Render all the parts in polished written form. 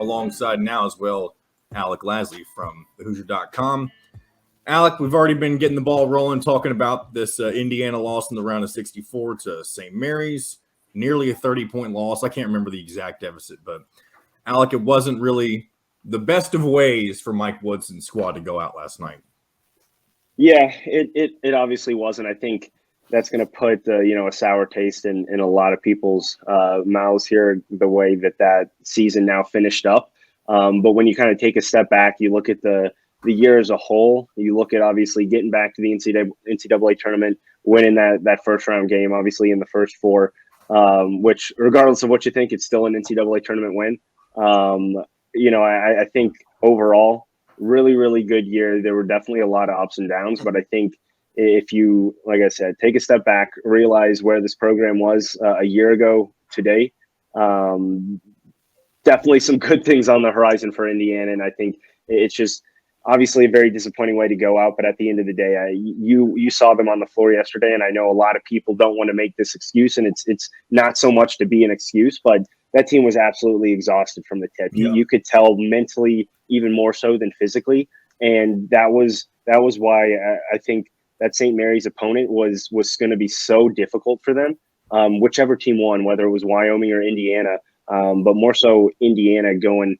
alongside now as well, Alec Lasley from thehoosier.com. Alec, we've already been getting the ball rolling talking about this Indiana loss in the round of 64 to St. Mary's, nearly a 30-point loss. I can't remember the exact deficit, but Alec, it wasn't really the best of ways for Mike Woodson's squad to go out last night. Yeah, it obviously wasn't. I think that's going to put a sour taste in a lot of people's mouths here, the way that season now finished up. But when you kind of take a step back, you look at the year as a whole. You look at obviously getting back to the NCAA tournament, winning that first round game, obviously in the first four, which regardless of what you think, it's still an NCAA tournament win. I think overall, really, really good year. There were definitely a lot of ups and downs, but I think if you, like I said, take a step back, realize where this program was a year ago today, definitely some good things on the horizon for Indiana. And I think it's just obviously a very disappointing way to go out. But at the end of the day, you saw them on the floor yesterday, and I know a lot of people don't want to make this excuse, and it's not so much to be an excuse, but that team was absolutely exhausted from the tip. Yeah. You could tell mentally, even more so than physically, and that was why I think that St. Mary's opponent was going to be so difficult for them. Whichever team won, whether it was Wyoming or Indiana, but more so Indiana going,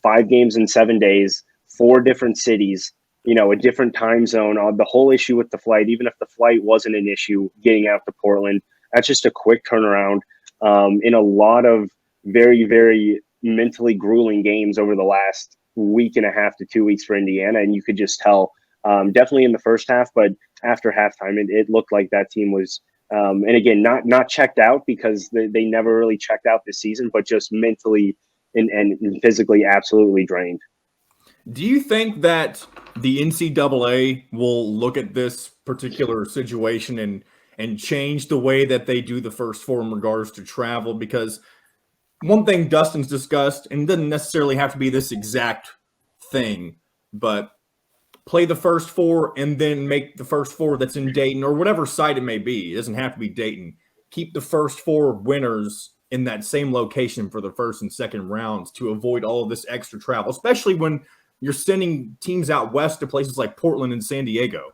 5 games in 7 days, 4 different cities, a different time zone. The whole issue with the flight, even if the flight wasn't an issue, getting out to Portland, that's just a quick turnaround in a lot of very, very mentally grueling games over the last week and a half to 2 weeks for Indiana. And you could just tell, definitely in the first half, but after halftime, it looked like that team was, and again, not checked out, because they never really checked out this season, but just mentally and physically absolutely drained. Do you think that the NCAA will look at this particular situation and change the way that they do the first four in regards to travel? Because one thing Dustin's discussed, and it doesn't necessarily have to be this exact thing, but play the first four and then make the first four that's in Dayton or whatever site it may be. It doesn't have to be Dayton. Keep the first four winners in that same location for the first and second rounds to avoid all of this extra travel, especially when you're sending teams out west to places like Portland and San Diego.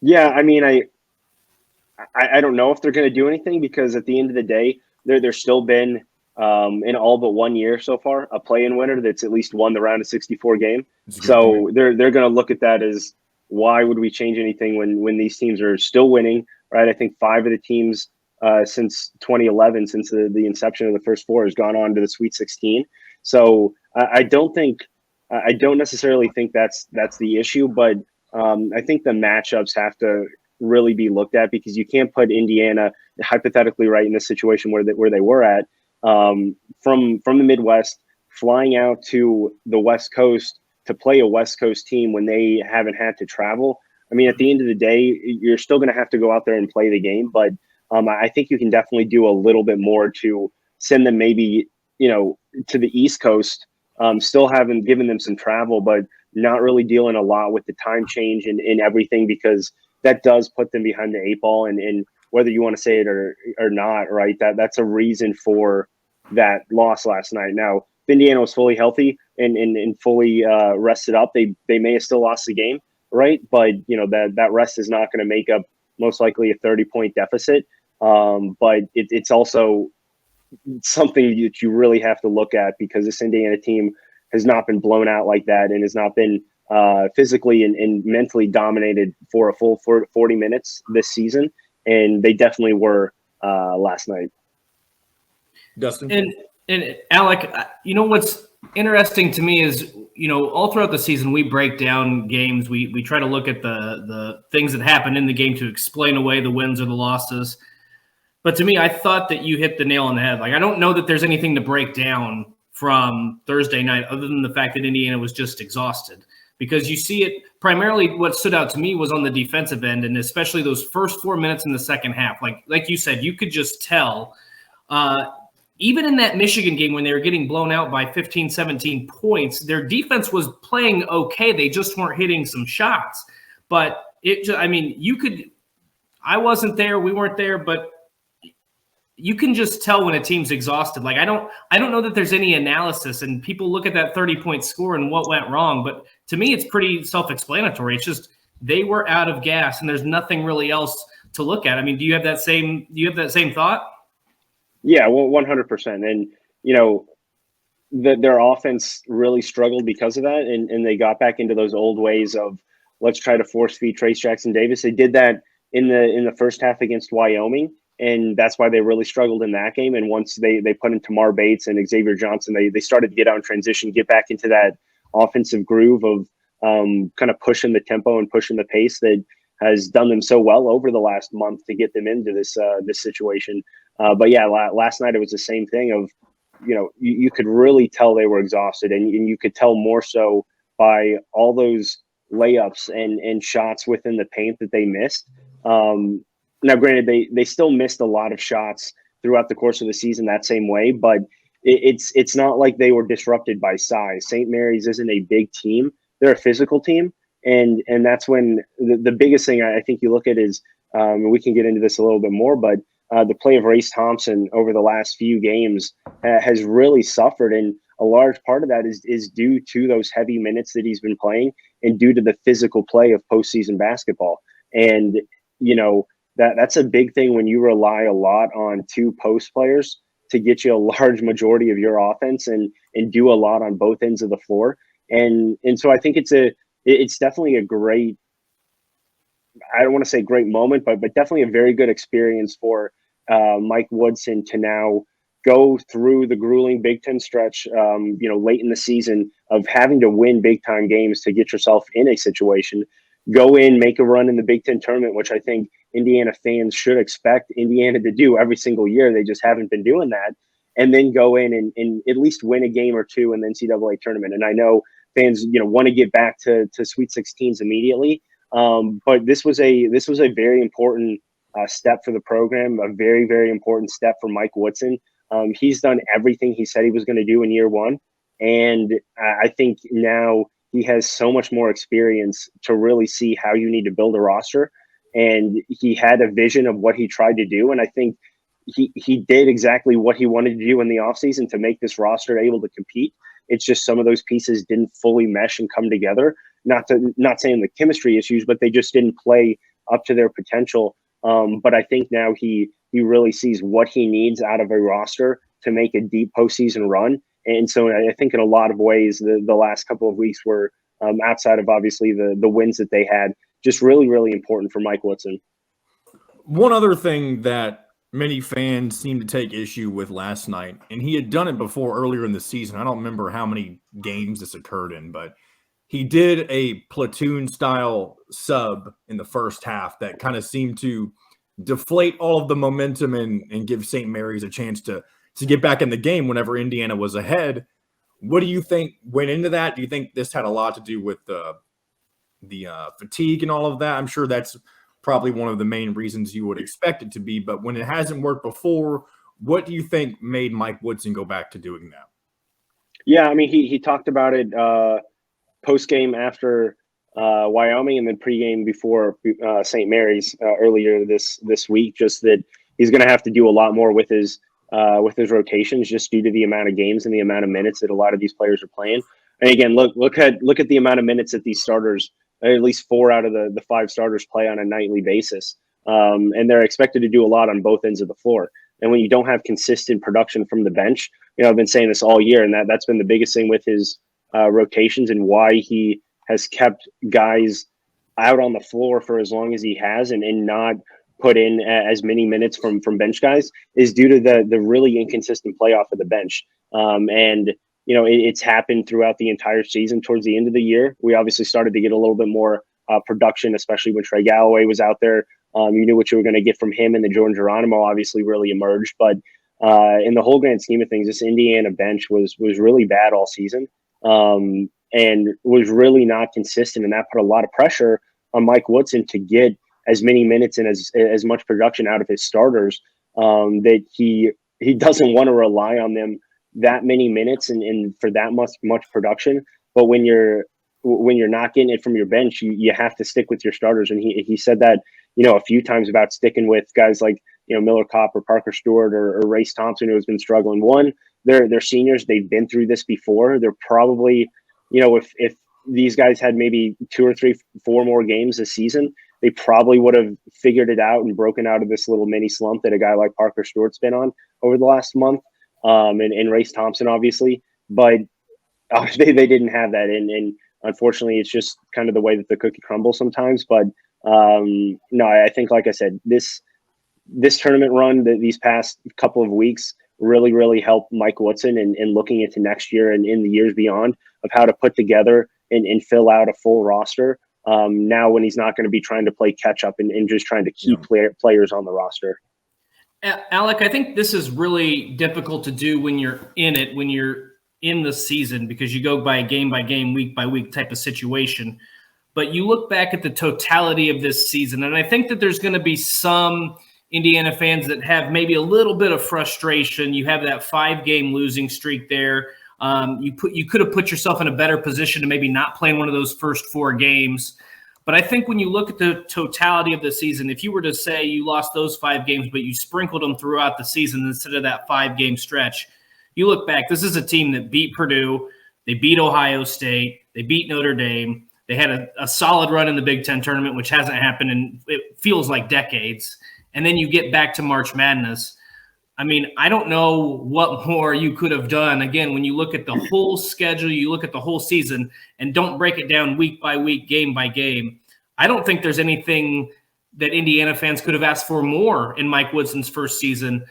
Yeah, I mean, I don't know if they're going to do anything, because at the end of the day, there's still been in all but 1 year so far a play-in winner that's at least won the round of 64 game. So they're going to look at that as, why would we change anything when these teams are still winning, right? I think 5 of the teams since 2011, since the inception of the first four, has gone on to the Sweet 16. So I don't necessarily think that's the issue, but I think the matchups have to really be looked at, because you can't put Indiana hypothetically right in this situation where they were at, from the Midwest, flying out to the West Coast to play a West Coast team when they haven't had to travel. I mean, at the end of the day, you're still going to have to go out there and play the game, but I think you can definitely do a little bit more to send them maybe, to the East Coast, still haven't given them some travel, but not really dealing a lot with the time change and everything, because that does put them behind the 8 ball. And whether you want to say it or not, right, that's a reason for that loss last night. Now, if Indiana was fully healthy and fully rested up, they may have still lost the game, right? But, that rest is not going to make up most likely a 30-point deficit. But it's also something that you really have to look at, because this Indiana team has not been blown out like that, and has not been physically and mentally dominated for a full 40 minutes this season. And they definitely were last night. Dustin? And Alec, what's interesting to me is, all throughout the season, we break down games. We try to look at the things that happen in the game to explain away the wins or the losses. But to me, I thought that you hit the nail on the head. Like, I don't know that there's anything to break down from Thursday night other than the fact that Indiana was just exhausted. Because you see it primarily, what stood out to me was on the defensive end, and especially those first 4 minutes in the second half. Like you said, you could just tell, even in that Michigan game when they were getting blown out by 15, 17 points, their defense was playing okay. They just weren't hitting some shots. But I wasn't there, we weren't there, but you can just tell when a team's exhausted. Like I don't know that there's any analysis, and people look at that 30-point score and what went wrong. But to me, it's pretty self-explanatory. It's just they were out of gas, and there's nothing really else to look at. I mean, do you have that same thought? Yeah, well, 100%. And their offense really struggled because of that, and they got back into those old ways of let's try to force feed Trace Jackson Davis. They did that in the first half against Wyoming, and that's why they really struggled in that game. And once they put in Tamar Bates and Xavier Johnson, they started to get out in transition, get back into that offensive groove of kind of pushing the tempo and pushing the pace that has done them so well over the last month to get them into this situation. But yeah, last night it was the same thing of, you could really tell they were exhausted, and you could tell more so by all those layups and shots within the paint that they missed. Now, granted, they still missed a lot of shots throughout the course of the season that same way, but it's not like they were disrupted by size. St. Mary's isn't a big team; they're a physical team, and that's when the biggest thing I think you look at is, we can get into this a little bit more, but the play of Race Thompson over the last few games has really suffered, and a large part of that is due to those heavy minutes that he's been playing and due to the physical play of postseason basketball. And, that's a big thing when you rely a lot on two post players to get you a large majority of your offense and do a lot on both ends of the floor. And so I think it's definitely a great, I don't want to say great moment, but definitely a very good experience for Mike Woodson to now go through the grueling Big Ten stretch, late in the season of having to win big time games to get yourself in a situation, go in, make a run in the Big Ten tournament, which I think Indiana fans should expect Indiana to do every single year. They just haven't been doing that. And then go in and at least win a game or two in the NCAA tournament. And I know fans, want to get back to Sweet 16s immediately. But this was a very important step for the program, a very, very important step for Mike Woodson. He's done everything he said he was going to do in year one. And I think now he has so much more experience to really see how you need to build a roster. And he had a vision of what he tried to do. And I think he did exactly what he wanted to do in the offseason to make this roster able to compete. It's just some of those pieces didn't fully mesh and come together. Not saying the chemistry issues, but they just didn't play up to their potential. But I think now he really sees what he needs out of a roster to make a deep postseason run. And so I think in a lot of ways, the last couple of weeks were, outside of obviously the wins that they had, just really, really important for Mike Woodson. One other thing that many fans seem to take issue with last night, and he had done it before earlier in the season. I don't remember how many games this occurred in, but he did a platoon-style sub in the first half that kind of seemed to deflate all of the momentum and give St. Mary's a chance to get back in the game whenever Indiana was ahead. What do you think went into that? Do you think this had a lot to do with the fatigue and all of that? I'm sure that's probably one of the main reasons you would expect it to be. But when it hasn't worked before, what do you think made Mike Woodson go back to doing that? Yeah, I mean, he talked about it post-game after Wyoming and then pre-game before St. Mary's earlier this week, just that he's going to have to do a lot more with his rotations just due to the amount of games and the amount of minutes that a lot of these players are playing. And again, look at the amount of minutes that these starters, at least 4 out of the 5 starters, play on a nightly basis. And they're expected to do a lot on both ends of the floor. And when you don't have consistent production from the bench, I've been saying this all year, and that's been the biggest thing with his rotations and why he has kept guys out on the floor for as long as he has and not put in as many minutes from bench guys is due to the really inconsistent play off of the bench. And it's happened throughout the entire season. Towards the end of the year, we obviously started to get a little bit more production, especially when Trey Galloway was out there. You knew what you were going to get from him, and the Jordan Geronimo obviously really emerged. But in the whole grand scheme of things, this Indiana bench was really bad all season and was really not consistent, and that put a lot of pressure on Mike Woodson to get as many minutes and as much production out of his starters that he doesn't want to rely on them that many minutes and for that much production. But when you're not getting it from your bench, you have to stick with your starters. And he said that, a few times about sticking with guys like, Miller Kopp or Parker Stewart or Race Thompson, who has been struggling. One, they're seniors. They've been through this before. They're probably, if these guys had maybe 2 or 3, 4 more games this season, they probably would have figured it out and broken out of this little mini slump that a guy like Parker Stewart's been on over the last month, and Race Thompson, obviously. But they didn't have that. And unfortunately, it's just kind of the way that the cookie crumbles sometimes. But no, I think, like I said, this tournament run, these past couple of weeks really, really helped Mike Woodson in looking into next year and in the years beyond of how to put together and fill out a full roster. Now when he's not going to be trying to play catch up and just trying to keep players on the roster. Alec, I think this is really difficult to do when you're in it, when you're in the season, because you go by game, week by week type of situation. But you look back at the totality of this season, and I think that there's going to be some Indiana fans that have maybe a little bit of frustration. You have that 5-game losing streak there. You could have put yourself in a better position to maybe not play in one of those first 4 games. But I think when you look at the totality of the season, if you were to say you lost those 5 games, but you sprinkled them throughout the season instead of that 5-game stretch, you look back, this is a team that beat Purdue, they beat Ohio State, they beat Notre Dame, they had a solid run in the Big Ten tournament, which hasn't happened in, it feels like, decades. And then you get back to March Madness. I mean, I don't know what more you could have done. Again, when you look at the whole schedule, you look at the whole season and don't break it down week by week, game by game. I don't think there's anything that Indiana fans could have asked for more in Mike Woodson's first season,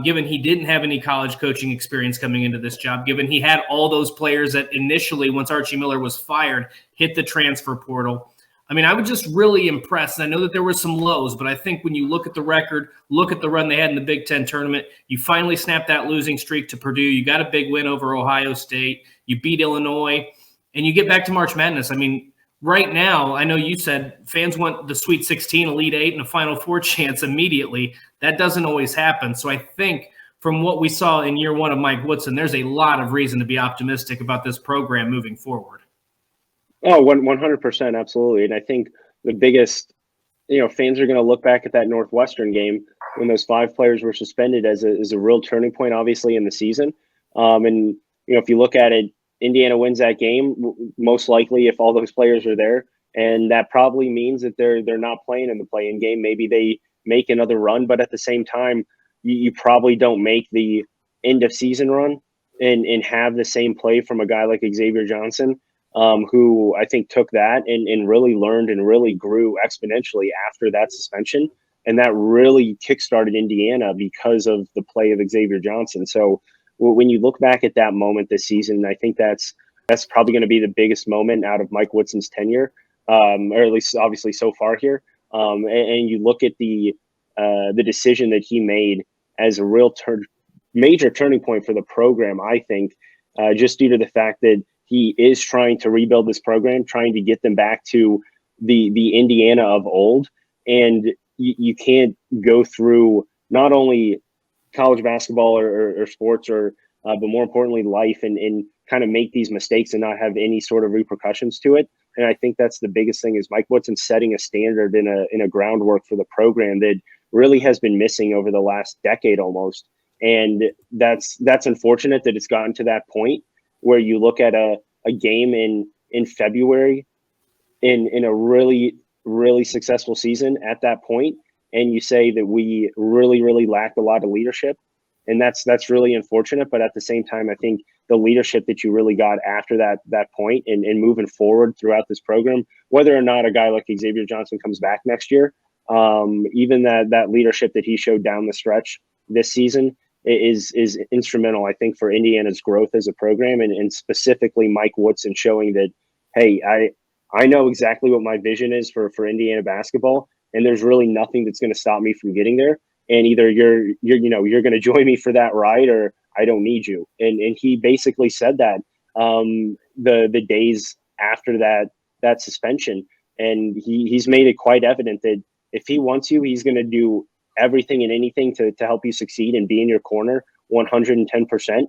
given he didn't have any college coaching experience coming into this job, given he had all those players that initially, once Archie Miller was fired, hit the transfer portal. I mean, I was just really impressed. I know that there were some lows, but I think when you look at the record, look at the run they had in the Big Ten tournament, you finally snapped that losing streak to Purdue. You got a big win over Ohio State. You beat Illinois, and you get back to March Madness. I mean, right now, I know you said fans want the Sweet 16, Elite 8, and a Final Four chance immediately. That doesn't always happen. So I think from what we saw in year 1 of Mike Woodson, there's a lot of reason to be optimistic about this program moving forward. Oh, 100%, absolutely. And I think the biggest, fans are going to look back at that Northwestern game when those 5 players were suspended as a real turning point, obviously, in the season. And, if you look at it, Indiana wins that game, most likely if all those players are there. And that probably means that they're not playing in the play-in game. Maybe they make another run, but at the same time, you probably don't make the end-of-season run and have the same play from a guy like Xavier Johnson, who I think took that and really learned and really grew exponentially after that suspension. And that really kickstarted Indiana because of the play of Xavier Johnson. So when you look back at that moment this season, I think that's probably going to be the biggest moment out of Mike Woodson's tenure, or at least obviously so far here. And you look at the decision that he made as a real major turning point for the program, I think, just due to the fact that he is trying to rebuild this program, trying to get them back to the Indiana of old. And you can't go through not only college basketball or sports, but more importantly, life and kind of make these mistakes and not have any sort of repercussions to it. And I think that's the biggest thing is Mike Woodson setting a standard in a groundwork for the program that really has been missing over the last decade almost. And that's unfortunate that it's gotten to that point where you look at a game in February in a really, really successful season at that point, and you say that we really, really lacked a lot of leadership. And that's really unfortunate. But at the same time, I think the leadership that you really got after that point and moving forward throughout this program, whether or not a guy like Xavier Johnson comes back next year, even that leadership that he showed down the stretch this season is instrumental, I think, for Indiana's growth as a program, and specifically Mike Woodson showing that, hey, I know exactly what my vision is for Indiana basketball, and there's really nothing that's going to stop me from getting there. And either you're going to join me for that ride, or I don't need you. And he basically said that the days after that suspension, and he's made it quite evident that if he wants you, he's going to do everything and anything to help you succeed and be in your corner 110%.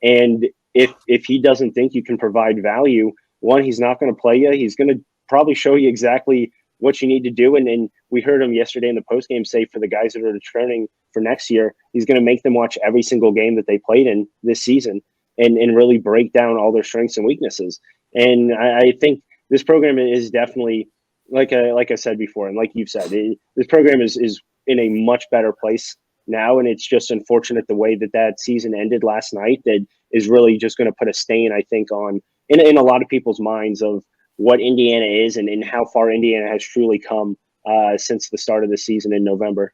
And if he doesn't think you can provide value, one, he's not going to play you. He's going to probably show you exactly what you need to do. And we heard him yesterday in the postgame say for the guys that are returning for next year, he's going to make them watch every single game that they played in this season and really break down all their strengths and weaknesses. And I think this program is definitely, like I said before, and like you've said, this program is in a much better place now. And it's just unfortunate the way that season ended last night that is really just going to put a stain, I think, in a lot of people's minds of what Indiana is and how far Indiana has truly come since the start of the season in November.